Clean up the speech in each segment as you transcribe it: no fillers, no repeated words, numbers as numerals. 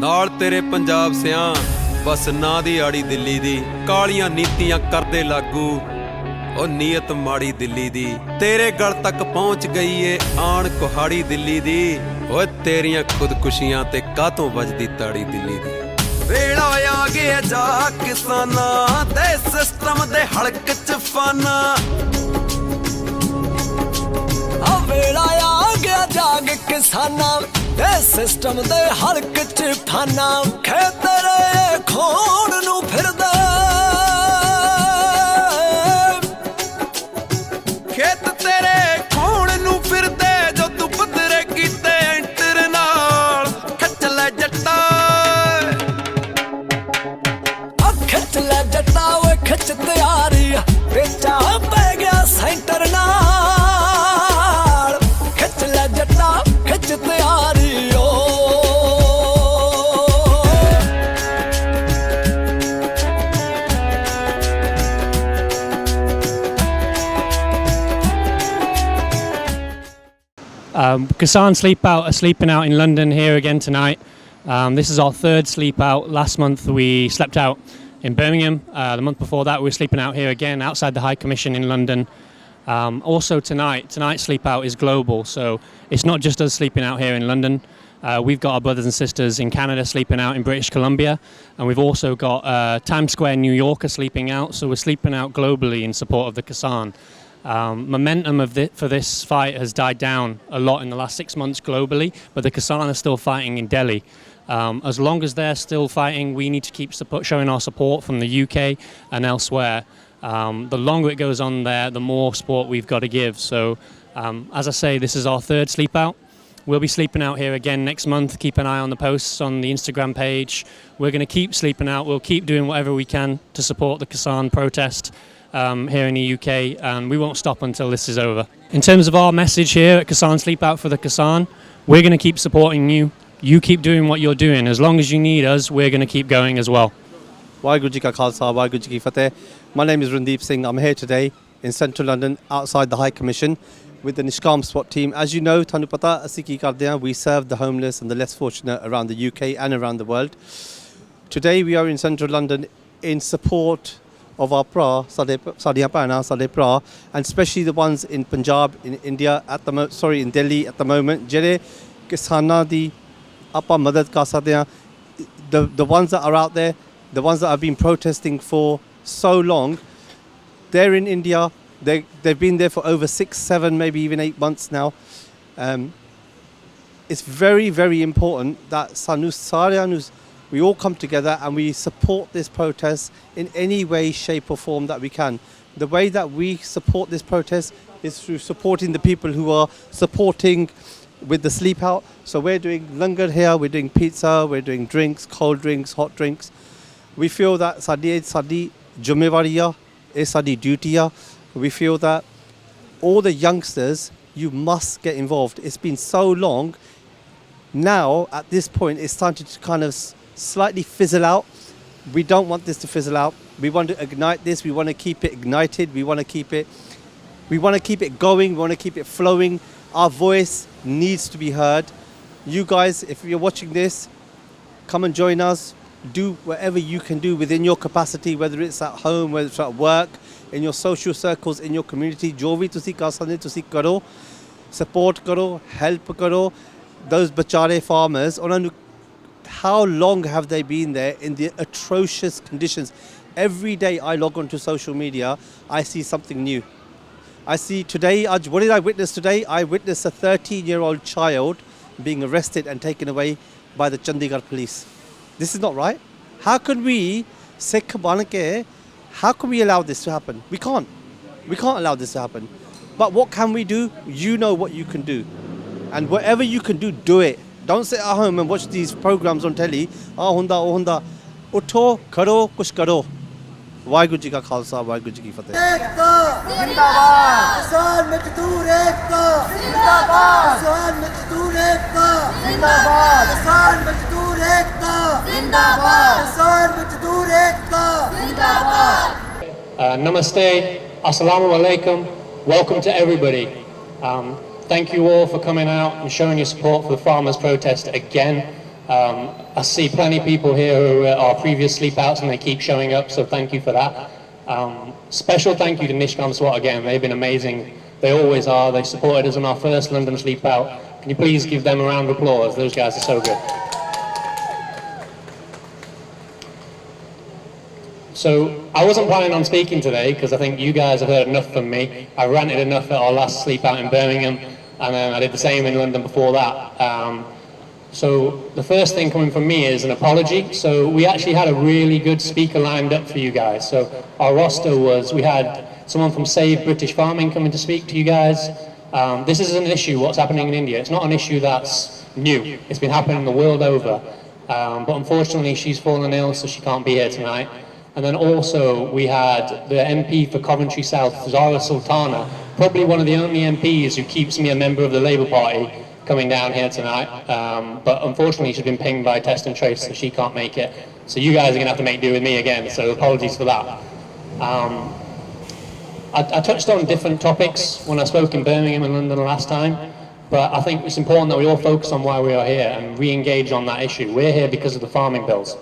ਨਾਲ ਤੇਰੇ ਪੰਜਾਬ ਸਿਆਂ ਬਸ ਨਾਂ ਦੀ ਆੜੀ ਦਿੱਲੀ ਦੀ ਕਾਲੀਆਂ ਨੀਤੀਆਂ ਕਰਦੇ ਲਾਗੂ ਉਹ ਨੀਅਤ ਮਾੜੀ ਦਿੱਲੀ ਦੀ ਤੇਰੇ ਗਲ ਤੱਕ ਪਹੁੰਚ ਗਈ ਏ ਆਣ ਕੁਹਾੜੀ ਦਿੱਲੀ ਦੀ ਓਏ ਤੇਰੀਆਂ ਖੁਦਕੁਸ਼ੀਆਂ ਤੇ ਕਾਹਤੋਂ ਵੱਜਦੀ ਤਾੜੀ ਦਿੱਲੀ ਦੀ ਵੇਲਾ ਆ ਗਿਆ ਜਾ ਕਿਸਾਨਾਂ ਦੇ ਸਿਸਟਮ ਦੇ ਹਲਕ ਚ ਫਾਨਾ ਆ ਵੇਲਾ ਆ ਗਿਆ ਜਾਗ ਕਿਸਾਨਾਂ ਦੇ ਸਿਸਟਮ ਦੇ ਹਲਕ ਚ ਫਾਨਾ ਖੇਤਰੇ ਖੋਣ ਨੂੰ ਫਿਰਦਾ ਖੇਤ ਤੇਰੇ ਖੋਣ ਨੂੰ ਫਿਰਦੇ ਜੋ ਤੂੰ ਪੱਧਰੇ ਕੀਤੇ ਐਂਟਰ ਨਾਲ ਖੱਚ ਲੈ ਜੱਟਾ ਖਿੱਚ ਲੈ ਜੱਟਾ ਓਏ ਖਿੱਚ ਤਿਆਰੀ ਵੇਚਾ ਪੈ ਗਿਆ ਸੈਂਟਰ ਨਾਲ ਖਿੱਚ ਲੈ ਜੱਟਾ ਖਿੱਚ ਤਿਆਰੀ ਓ Kisaan Sleep Out are sleeping out in London here again tonight. This is our third sleep out. Last month we slept out in Birmingham. The month before that we were sleeping out here again outside the High Commission in London. Also tonight's sleep out is global, so it's not just us sleeping out here in London. We've got our brothers and sisters in Canada sleeping out in British Columbia, and we've also got Times Square New Yorker sleeping out, so we're sleeping out globally in support of the Kisaan. Momentum for this fight has died down a lot in the last 6 months globally, but the Kisaan are still fighting in Delhi. As long as they're still fighting, we need to keep showing our support from the UK and elsewhere. The longer it goes on there, the more support we've got to give. So, as I say, this is our third sleep out. We'll be sleeping out here again next month. Keep an eye on the posts on the Instagram page. We're going to keep sleeping out. We'll keep doing whatever we can to support the Kisaan protest here in the UK, and we won't stop until this is over. In terms of our message here at Kisaan Sleep Out for the Kisaan, we're going to keep supporting you. You keep doing what you're doing. As long as you need us, we're going to keep going as well. Waheguru Ji Ka Khalsa, Waheguru Ji Ki Fateh. My name is Randeep Singh. I'm here today in central London outside the High Commission with the Nishkam SWAT team. As you know, Thanu Pata Assi Ki Karde Hain, we serve the homeless and the less fortunate around the UK and around the world. Today we are in central London in support of our pra, Sadiya Pana, Sade pra, and especially the ones in Punjab, in India in Delhi at the moment. Jere Kisana di apa madad kar sakde hain. The ones that are out there, the ones that have been protesting for so long, they're in India. They've been there for over 6, 7, maybe even 8 months now. It's very, very important that we all come together and we support this protest in any way, shape or form that we can. The way that we support this protest is through supporting the people who are supporting with the sleep out. So we're doing langar here, we're doing pizza, we're doing drinks, cold drinks, hot drinks. We feel that sadi jumewariya is sadi duty. We feel that all the youngsters, you must get involved. It's been so long. Now at this point it's starting to kind of slightly fizzle out. We don't want this to fizzle out. We want to ignite this. We want to keep it ignited. We want to keep it going. We want to keep it flowing. Our voice needs to be heard. You guys, if you're watching this, come and join us. Do whatever you can do within your capacity, whether it's at home, whether it's at work, in your social circles, in your community. Jo bhi tusi kar sakde tusi karo. Support karo, help karo. Those bachare farmers, how long have they been there in the atrocious conditions? Every day I log onto social media, I see something new. I see today, what did I witness today? I witnessed a 13-year-old child being arrested and taken away by the Chandigarh police. This is not right. How can we, Sikh banke, how can we allow this to happen? We can't. We can't allow this to happen. But what can we do? You know what you can do. And whatever you can do, do it. Don't sit at home and watch these programs on telly. Ah hunda, oh hunda. Utho, karo, kuch karo. Waheguru Ji Ka Khalsa, Waheguru Ji Ki Fateh. Ekta zindabad Kisaan Mazdoor Ekta zindabad Kisaan Mazdoor Ekta zindabad Kisaan Mazdoor Ekta zindabad Kisaan Mazdoor Ekta zindabad. Namaste, assalamu alaikum, welcome to everybody. Thank you all for coming out and showing your support for the farmers' protest again. I see plenty of people here who are our previous sleep outs and they keep showing up, so thank you for that. Special thank you to Nishcom SWAT again, they've been amazing. They always are, they supported us on our first London sleep out. Can you please give them a round of applause? Those guys are so good. So I wasn't planning on speaking today because I think you guys have heard enough from me. I ranted enough at our last sleep out in Birmingham, and then I did the same in London before that. So the first thing coming from me is an apology. So we actually had a really good speaker lined up for you guys. So our roster was, we had someone from Save British Farming coming to speak to you guys. This is an issue, what's happening in India. It's not an issue that's new. It's been happening the world over. But unfortunately she's fallen ill, so she can't be here tonight. And then also we had the MP for Coventry South, Zara Sultana, probably one of the only MPs who keeps me a member of the Labour Party, coming down here tonight. But unfortunately she's been pinged by Test and Trace, so she can't make it. So you guys are going to have to make do with me again, so apologies for that. I touched on different topics when I spoke in Birmingham and London last time, but I think it's important that we all focus on why we are here and re-engage on that issue. We're here because of the farming bills.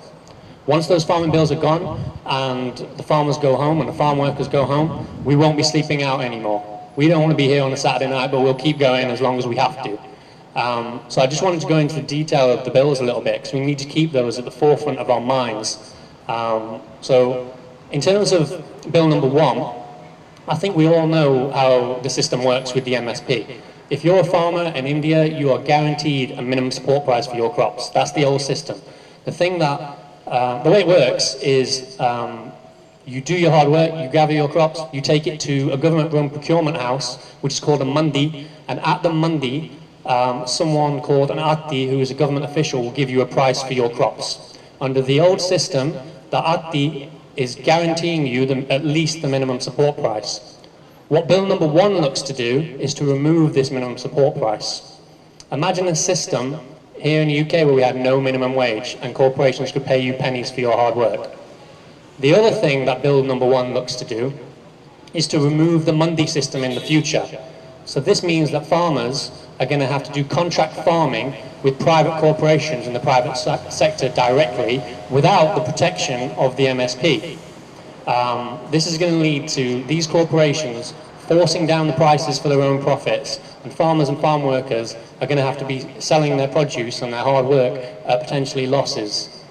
Once those farming bills are gone and the farmers go home and the farm workers go home, we won't be sleeping out anymore. We don't want to be here on a Saturday night, but we'll keep going as long as we have to. So I just wanted to go into the detail of the bills a little bit, because we need to keep those at the forefront of our minds. So in terms of bill number 1, I think we all know how the system works with the MSP. If you're a farmer in India, you are guaranteed a minimum support price for your crops. That's the old system. The thing that the way it works is you do your hard work, you gather your crops, you take it to a government-run procurement house, which is called a mandi, and at the mandi, someone called an atti, who is a government official, will give you a price for your crops. Under the old system, the atti is guaranteeing you at least the minimum support price. What bill number 1 looks to do is to remove this minimum support price. Imagine a system here in the UK where we had no minimum wage and corporations could pay you pennies for your hard work. The other thing that bill number 1 looks to do is to remove the mandi system in the future. So this means that farmers are going to have to do contract farming with private corporations in the private sector directly without the protection of the MSP. This is going to lead to these corporations forcing down the prices for their own profits, and farmers and farm workers are going to have to be selling their produce and their hard work at potentially losses.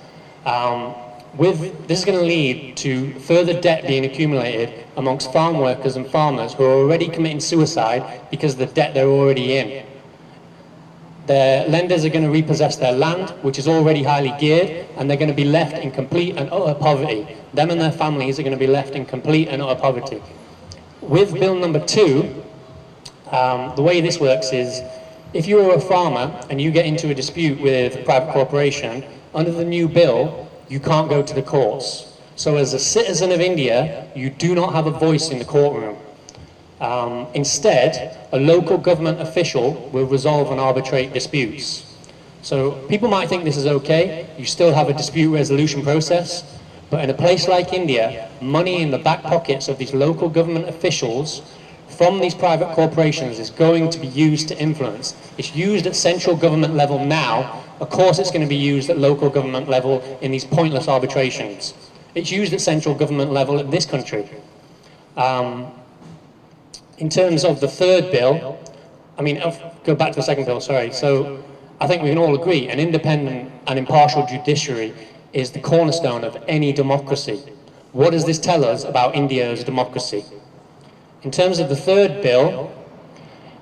This is going to lead to further debt being accumulated amongst farm workers and farmers who are already committing suicide because of the debt they're already in. Their lenders are going to repossess their land, which is already highly geared, and they're going to be left in complete and utter poverty. Them and their families are going to be left in complete and utter poverty. With bill number 2, the way this works is, if you are a farmer and you get into a dispute with a private corporation, under the new bill, you can't go to the courts. So as a citizen of India, you do not have a voice in the courtroom. Instead, a local government official will resolve and arbitrate disputes. So people might think this is okay, you still have a dispute resolution process, but in a place like India, money in the back pockets of these local government officials from these private corporations is going to be used to influence. It's used at central government level now. Of course it's going to be used at local government level in these pointless arbitrations. It's used at central government level in this country. In terms of the third bill, I'll go back to the second bill, sorry. So I think we can all agree an independent and impartial judiciary is the cornerstone of any democracy. What does this tell us about India as a democracy? In terms of the third bill,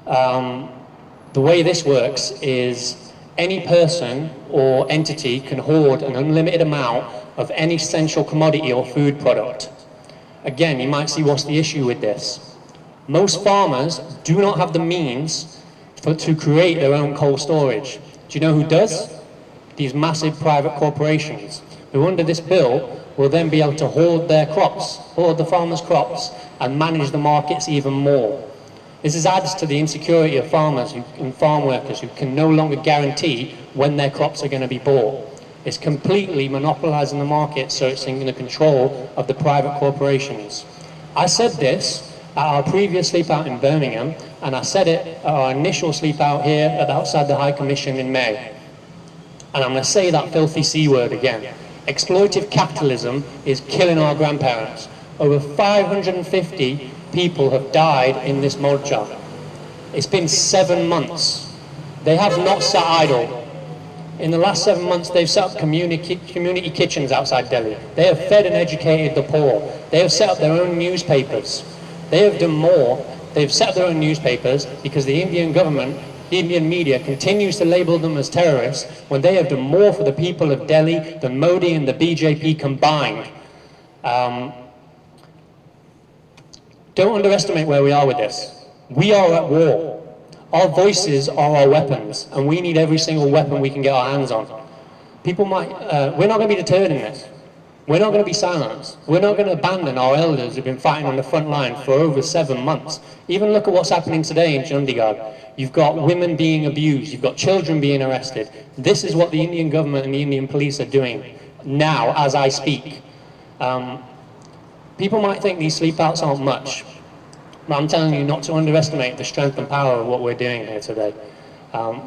the way this works is any person or entity can hoard an unlimited amount of any essential commodity or food product. Again, you might see what's the issue with this. Most farmers do not have the means to create their own cold storage. Do you know who does? These massive private corporations, who under this bill will then be able to hoard their crops, hoard the farmers' crops, and manage the markets even more. This adds to the insecurity of farmers and farm workers who can no longer guarantee when their crops are going to be bought. It's completely monopolising the market, so it's in the control of the private corporations. I said this at our previous sleep out in Birmingham, and I said it at our initial sleep out here outside the High Commission in May. And I'm going to say that filthy C word again. Exploitive capitalism is killing our grandparents. Over 550 people have died in this mocha. It's been 7 months. They have not sat idle. In the last 7 months, they've set up community kitchens outside Delhi. They have fed and educated the poor. They have set up their own newspapers. They have done more. They've set up their own newspapers because the Indian government, the Indian media, continues to label them as terrorists when they have done more for the people of Delhi than Modi and the BJP combined. Don't underestimate where we are with this. We are at war. Our voices are our weapons, and we need every single weapon we can get our hands on. People might, we're not going to be deterred in this. We're not going to be silenced. We're not going to abandon our elders who've been fighting on the front line for over 7 months. Even look at what's happening today in Chandigarh. You've got women being abused. You've got children being arrested. This is what the Indian government and the Indian police are doing now as I speak. People might think these sleep-outs aren't much, but I'm telling you not to underestimate the strength and power of what we're doing here today.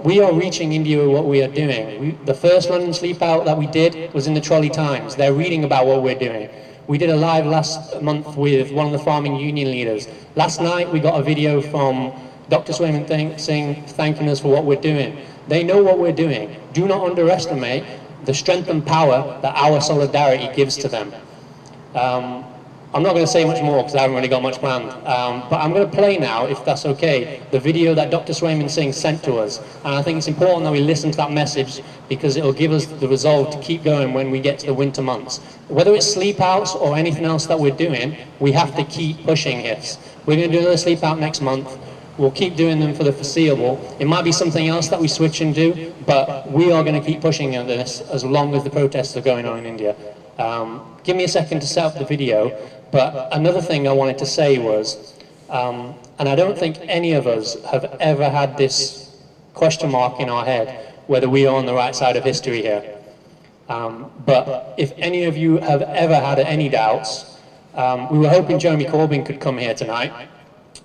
We are reaching India with what we are doing. The first London sleep out that we did was in the Trolley Times. They're reading about what we're doing. We did a live last month with one of the farming union leaders. Last night we got a video from Dr. Swayman Singh thanking us for what we're doing. They know what we're doing. Do not underestimate the strength and power that our solidarity gives to them. I'm not going to say much more because I haven't really got much planned, but I'm going to play now, if that's okay, the video that Dr. Swayman Singh sent to us. And I think it's important that we listen to that message because it will give us the resolve to keep going when we get to the winter months. Whether it's sleep outs or anything else that we're doing, we have to keep pushing this. We're going to do another sleep out next month. We'll keep doing them for the foreseeable. It might be something else that we switch and do, but we are going to keep pushing at this as long as the protests are going on in India. Give me a second to set up the video. But another thing I wanted to say was, and I don't think any of us have ever had this question mark in our head, whether we are on the right side of history here. But if any of you have ever had any doubts, we were hoping Jeremy Corbyn could come here tonight.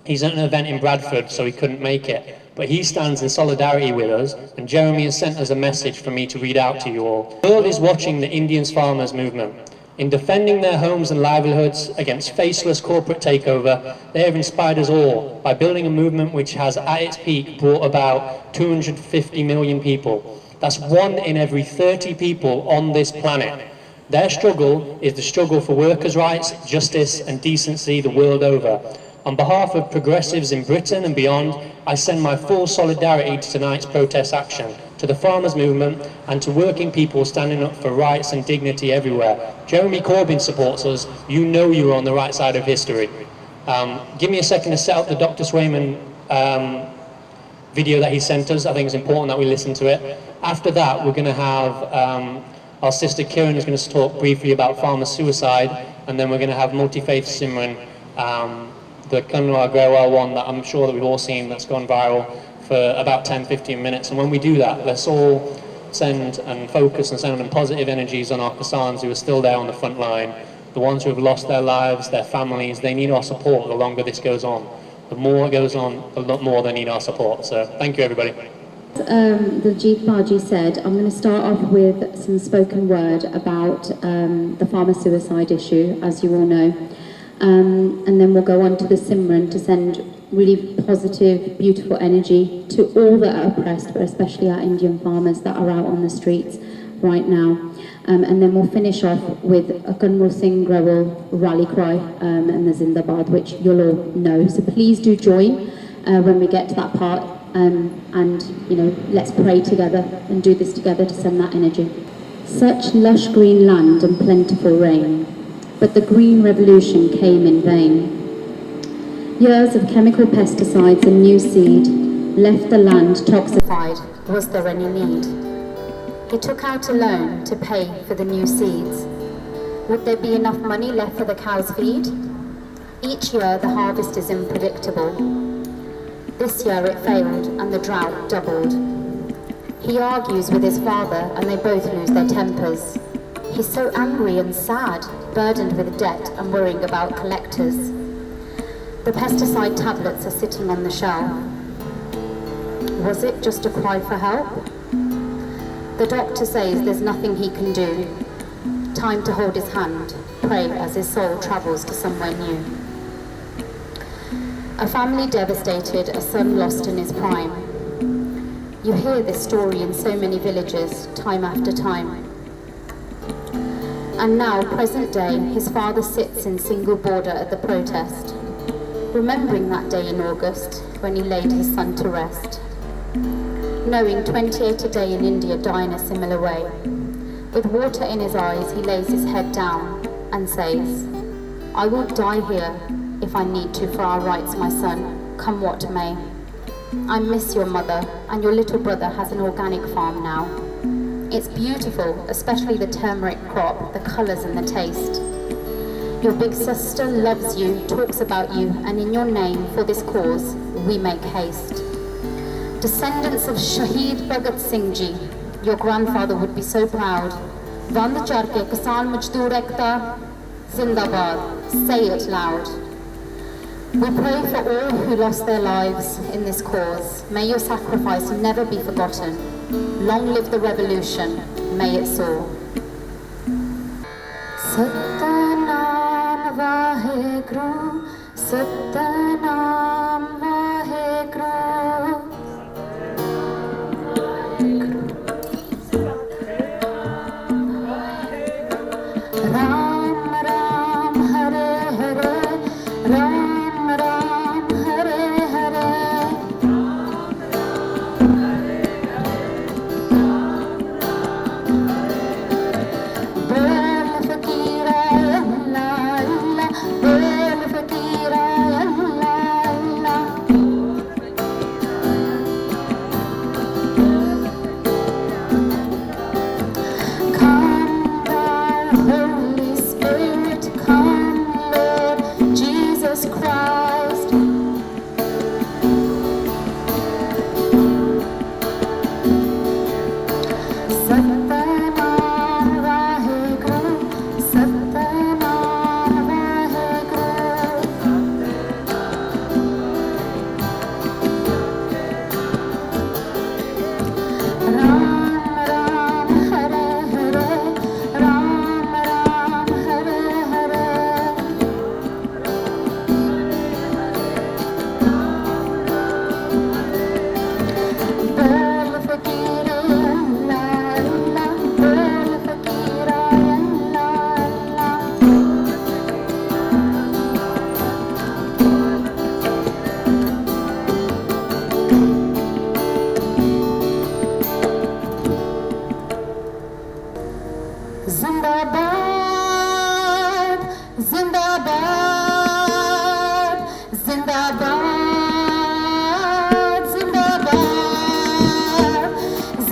He's at an event in Bradford, so he couldn't make it. But he stands in solidarity with us, and Jeremy has sent us a message for me to read out to you all. The world is watching the Indian farmers movement. In defending their homes and livelihoods against faceless corporate takeover, they have inspired us all by building a movement which has at its peak brought about 250 million people. That's 1 in every 30 people on this planet. Their struggle is the struggle for workers' rights, justice and decency the world over. On behalf of progressives in Britain and beyond, I send my full solidarity to tonight's protest action, to the farmers' movement and to working people standing up for rights and dignity everywhere. Jeremy Corbyn supports us. You know you're on the right side of history. Give me a second to set up the Dr. Swayman video that he sent us. I think it's important that we listen to it. After that, we're going to have our sister Kiran is going to talk briefly about farmer suicide, and then we're going to have multi-faith Simran, the Kanwar Grewal one that I'm sure that we've all seen that's gone viral, for about 10-15 minutes. And when we do that, let's all send and focus and send them positive energies on our Kisaans who are still there on the front line, the ones who have lost their lives, their families. They need our support the longer this goes on. The more it goes on, the lot more they need our support. So thank you, everybody. The Jeet Baji said, I'm going to start off with some spoken word about the farmer suicide issue, as you all know. And then we'll go on to the Simran to send really positive, beautiful energy to all that are oppressed, but especially our Indian farmers that are out on the streets right now. And then we'll finish off with a Kanwar Singh Grewal rally cry and the Zindabad, which you'll all know. So please do join when we get to that part. And, you know, let's pray together and do this together to send that energy. Such lush green land and plentiful rain, but the green revolution came in vain. Years of chemical pesticides and new seed left the land toxified. Was there any need? He took out a loan to pay for the new seeds. Would there be enough money left for the cow's feed? Each year the harvest is unpredictable. This year it failed and the drought doubled. He argues with his father and they both lose their tempers. He's so angry and sad, burdened with debt and worrying about collectors. The pesticide tablets are sitting on the shelf. Was it just a cry for help? The doctor says there's nothing he can do. Time to hold his hand, pray as his soul travels to somewhere new. A family devastated, a son lost in his prime. You hear this story in so many villages, time after time. And now, present day, his father sits in single border at the protest, remembering that day in August when he laid his son to rest. Knowing 28 a day in India die in a similar way. With water in his eyes, he lays his head down and says, I will die here if I need to for our rights, my son, come what may. I miss your mother, and your little brother has an organic farm now. It's beautiful, especially the turmeric crop, the colours and the taste. Your big sister loves you, talks about you, and in your name, for this cause, we make haste. Descendants of Shaheed Bhagat Singh Ji, your grandfather would be so proud. Vand Charke Kisaan Majdoor Ekta Zindabad, say it loud. We pray for all who lost their lives in this cause. May your sacrifice never be forgotten. Long live the revolution, may it soar. Satnam Vaheguru, Satnam Vaheguru. Ram Ram Hare Hare, Ram Ram Hare Hare. Bol Fakira Allah Allah, Bol Fakira Allah Allah. Come thou Holy Spirit, come Lord Jesus Christ. Satnam Vaheguru, Satnam Vaheguru. Ram Ram Hare Hare, Ram Ram Hare Hare. Bol Fakira Allah Allah, Bol Fakira Allah Allah. Zindabad, Zindabad, Zindabad, Zindabad,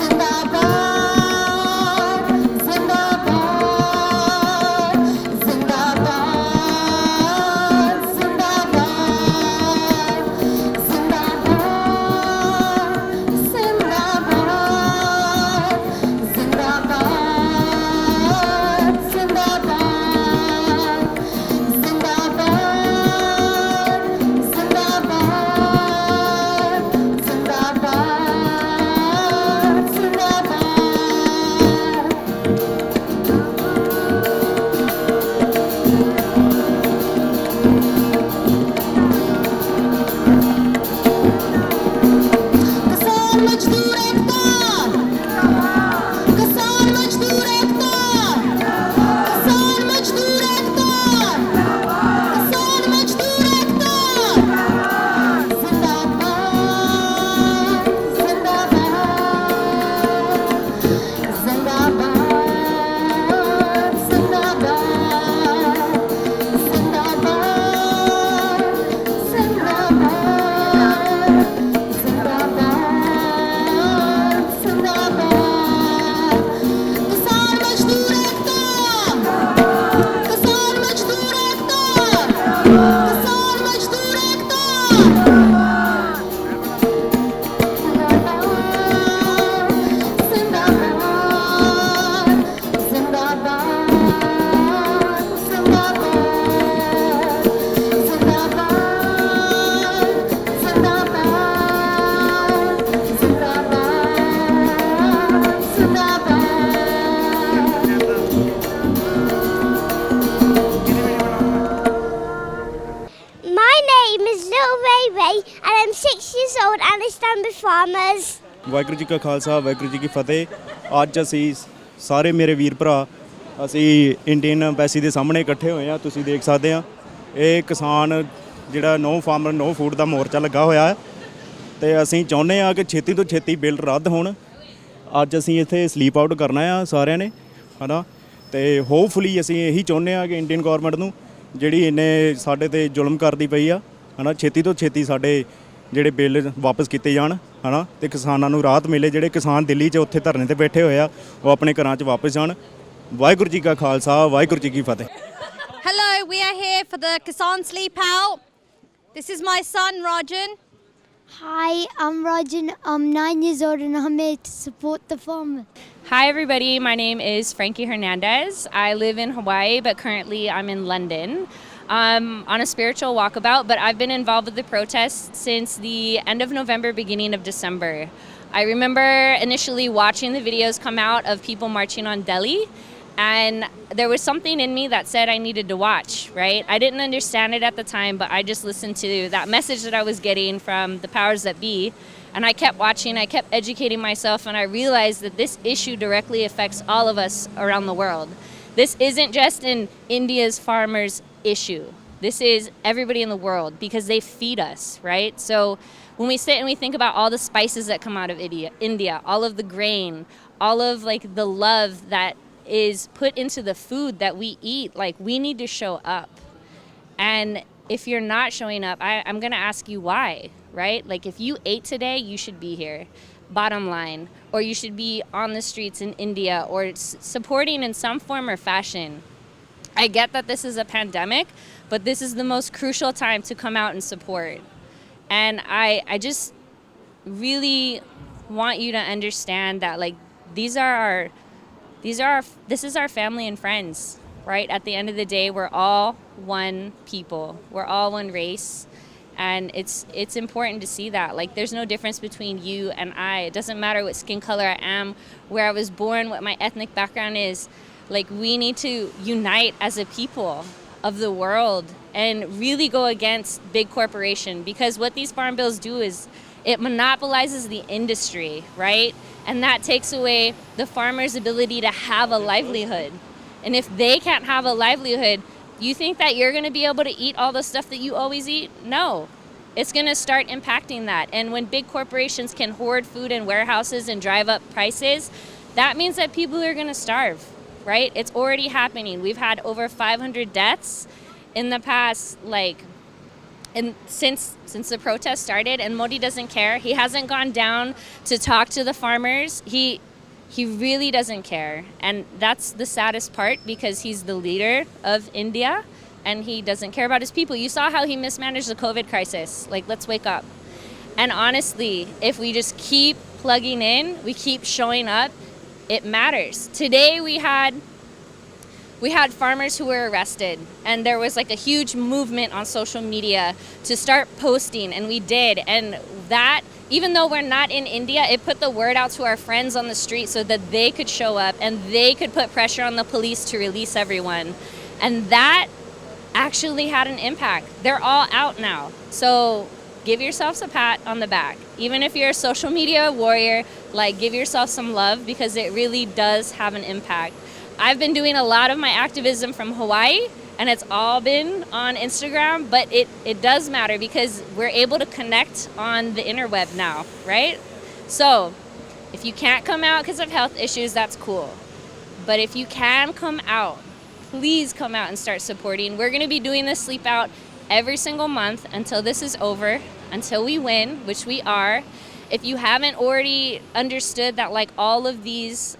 Zindabad, Zindabad, Zindabad, Zindabad, Zindabad, Zindabad, Zindabad, Zindabad, Zindabad. want to stand with farmers. Waheguru ji ਕਾ ਖਾਲਸਾ ਵਾਹਿਗੁਰੂ ਜੀ ਕੀ ਫਤਿਹ। ਅੱਜ ਅਸੀਂ ਸਾਰੇ ਮੇਰੇ ਵੀਰ ਭਰਾ ਅਸੀਂ Indian embassy ਦੇ ਸਾਹਮਣੇ ਇਕੱਠੇ ਹੋਏ ਆ। ਤੁਸੀਂ ਦੇਖ ਸਕਦੇ ਆ ਇਹ ਕਿਸਾਨ ਜਿਹੜਾ ਨੋ ਫਾਰਮਰ ਨੋ ਫੂਡ ਦਾ ਮੋਰਚਾ ਲੱਗਾ ਹੋਇਆ ਹੈ ਤੇ ਅਸੀਂ ਚਾਹੁੰਦੇ ਆ ਕਿ ਛੇਤੀ ਤੋਂ ਛੇਤੀ ਬਿੱਲ ਰੱਦ ਹੋਣ। ਅੱਜ ਅਸੀਂ ਇੱਥੇ ਸਲੀਪ ਆਊਟ ਕਰਨਾ ਆ ਸਾਰਿਆਂ ਨੇ, ਹੈ ਨਾ। ਤੇ ਹੋਪਫੁਲੀ ਅਸੀਂ ਇਹੀ ਚਾਹੁੰਦੇ ਆ ਕਿ ਇੰਡੀਅਨ ਗਵਰਨਮੈਂਟ ਨੂੰ ਜਿਹੜੀ ਇਹਨੇ ਸਾਡੇ ਤੇ ਜ਼ੁਲਮ ਕਰਦੀ ਪਈ ਆ, ਹੈ ਨਾ, ਛੇਤੀ ਤੋਂ ਛੇਤੀ ਸਾਡੇ ਜਿਹੜੇ ਬਿੱਲ ਵਾਪਸ ਕੀਤੇ ਜਾਣ, ਹੈ ਨਾ, ਤੇ ਕਿਸਾਨਾਂ ਨੂੰ ਰਾਹਤ ਮਿਲੇ। ਜਿਹੜੇ ਕਿਸਾਨ ਦਿੱਲੀ 'ਚ ਉੱਥੇ ਧਰਨੇ ਤੇ ਬੈਠੇ ਹੋਏ ਆ ਉਹ ਆਪਣੇ ਘਰਾਂ 'ਚ ਵਾਪਸ ਜਾਣ। ਵਾਹਿਗੁਰੂ ਜੀ ਕਾ ਖਾਲਸਾ ਵਾਹਿਗੁਰੂ ਜੀ ਕੀ ਫਤਿਹ। Hello, we are here for the Kisaan Sleep Out. This is my son Rajan. Hi, I'm Rajan. I'm 9 years old and I'm here to support the farmer. Hi everybody, my name is Frankie Hernandez. I live in Hawaii, but currently I'm in London on a spiritual walkabout, but I've been involved with the protests since the end of November, beginning of December. I remember initially watching the videos come out of people marching on Delhi, and there was something in me that said I needed to watch, right? I didn't understand it at the time, but I just listened to that message that I was getting from the powers that be. And I kept watching, I kept educating myself, and I realized that this issue directly affects all of us around the world. This isn't just an India's farmers issue. This is everybody in the world because they feed us, right? So when we sit and we think about all the spices that come out of India, all of the grain, all of like the love that is put into the food that we eat, like we need to show up. And if you're not showing up, I'm going to ask you why, right? Like if you ate today, you should be here, bottom line, or you should be on the streets in India or supporting in some form or fashion. I get that this is a pandemic, but this is the most crucial time to come out and support. And I just really want you to understand that like this is our family and friends, right? At the end of the day, we're all one people. We're all one race. And it's important to see that. Like there's no difference between you and I. It doesn't matter what skin color I am, where I was born, what my ethnic background is. Like we need to unite as a people of the world and really go against big corporation, because what these farm bills do is it monopolizes the industry, right? And that takes away the farmer's ability to have a livelihood. And if they can't have a livelihood, you think that you're going to be able to eat all the stuff that you always eat? No. It's going to start impacting that. And when big corporations can hoard food in warehouses and drive up prices, that means that people are going to starve, right? It's already happening. We've had over 500 deaths in the past, like, and since the protest started, and Modi doesn't care. He hasn't gone down to talk to the farmers. He really doesn't care. And that's the saddest part, because he's the leader of India and he doesn't care about his people. You saw how he mismanaged the COVID crisis. Like, let's wake up. And honestly, if we just keep plugging in, we keep showing up, it matters. Today we had farmers who were arrested, and there was like a huge movement on social media to start posting, and we did. And that, even though we're not in India, it put the word out to our friends on the street so that they could show up and they could put pressure on the police to release everyone. And that actually had an impact. They're all out now. So give yourselves a pat on the back. Even if you're a social media warrior, like, give yourself some love, because it really does have an impact. I've been doing a lot of my activism from Hawaii, and it's all been on Instagram, but it does matter because we're able to connect on the interweb now, right? So if you can't come out because of health issues, that's cool. But if you can come out, please come out and start supporting. We're going to be doing this sleep out every single month until this is over, until we win, which we are. If you haven't already understood that, like, all of these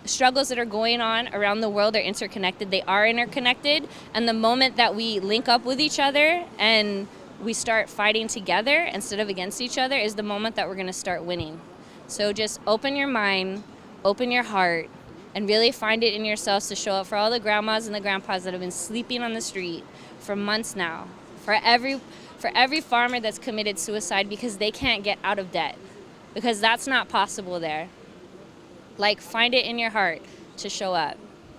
struggles that are going on around the world are interconnected, they are interconnected. And the moment that we link up with each other and we start fighting together instead of against each other is the moment that we're going to start winning. So just open your mind, open your heart, and really find it in yourselves to show up for all the grandmas and the grandpas that have been sleeping on the street for months now. For every farmer that's committed suicide because they can't get out of debt, because that's not possible there. Like, find it in your heart to show up.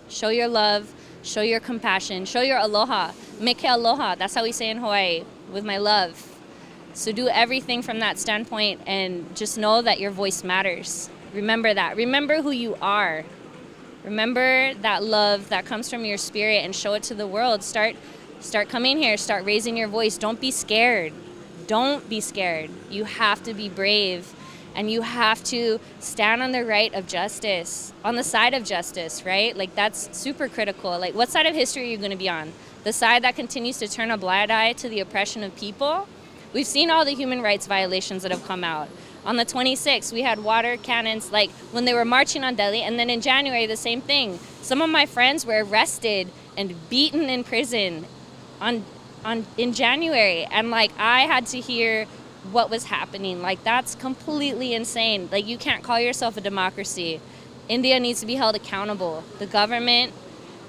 Show your love, show your compassion, show your aloha. Meke aloha, that's how we say in Hawaii, with my love. So do everything from that standpoint and just know that your voice matters. Remember that. Remember who you are. Remember that love that comes from your spirit and show it to the world. Start coming here, start raising your voice. Don't be scared. Don't be scared. You have to be brave, and you have to stand on the right of justice, on the side of justice, right? Like, that's super critical. Like, what side of history are you going to be on? The side that continues to turn a blind eye to the oppression of people? We've seen all the human rights violations that have come out. On the 26th, we had water cannons, like when they were marching on Delhi, and then in January, the same thing. Some of my friends were arrested and beaten in prison in January, and like I had to hear what was happening. Like, that's completely insane. Like, you can't call yourself a democracy. India needs to be held accountable. The government,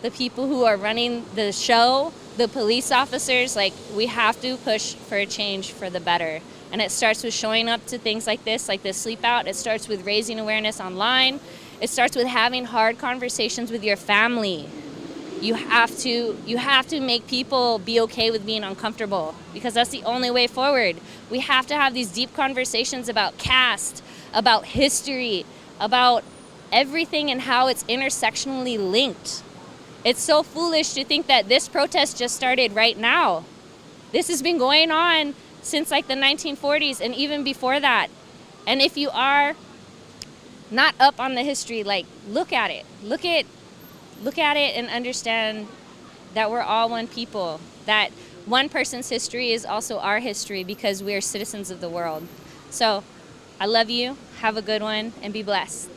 the people who are running the show, the police officers, like, we have to push for a change for the better. And it starts with showing up to things like this sleep out. It starts with raising awareness online. It starts with having hard conversations with your family. You have to make people be okay with being uncomfortable, because that's the only way forward. We have to have these deep conversations about caste, about history, about everything and how it's intersectionally linked. It's so foolish to think that this protest just started right now. This has been going on since like the 1940s and even before that. And if you are not up on the history, like, look at it. Look at it and understand that we're all one people, that one person's history is also our history, because we are citizens of the world. So I love you, have a good one, and be blessed.